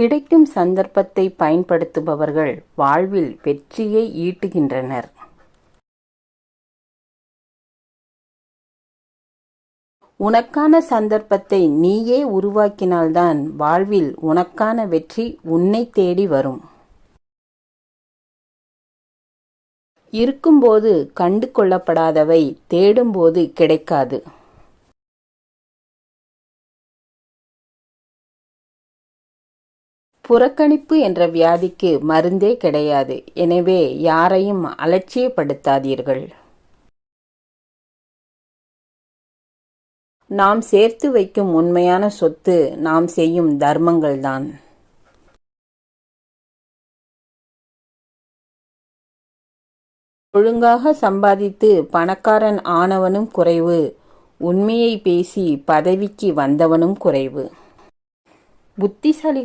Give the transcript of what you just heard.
கிடைக்கும் சந்தர்ப்பத்தை பயன்படுத்துபவர்கள் வாழ்வில் வெற்றியை ஈட்டுகின்றனர். உனக்கான சந்தர்ப்பத்தை நீயே உருவாக்கினால்தான் வாழ்வில் உனக்கான வெற்றி உன்னை தேடி வரும். இருக்கும்போது கண்டு கொள்ளப்படாதவை தேடும்போது கிடைக்காது. புறக்கணிப்பு என்ற வியாதிக்கு மருந்தே கிடையாது. எனவே யாரையும் அலட்சியப்படுத்தாதீர்கள். நாம் சேர்த்து வைக்கும் உண்மையான சொத்து நாம் செய்யும் தர்மங்கள்தான். ஒழுங்காக சம்பாதித்து பணக்காரன் ஆனவனும் குறைவு, உண்மையை பேசி பதவிக்கு வந்தவனும் குறைவு. புத்திசாலிகள்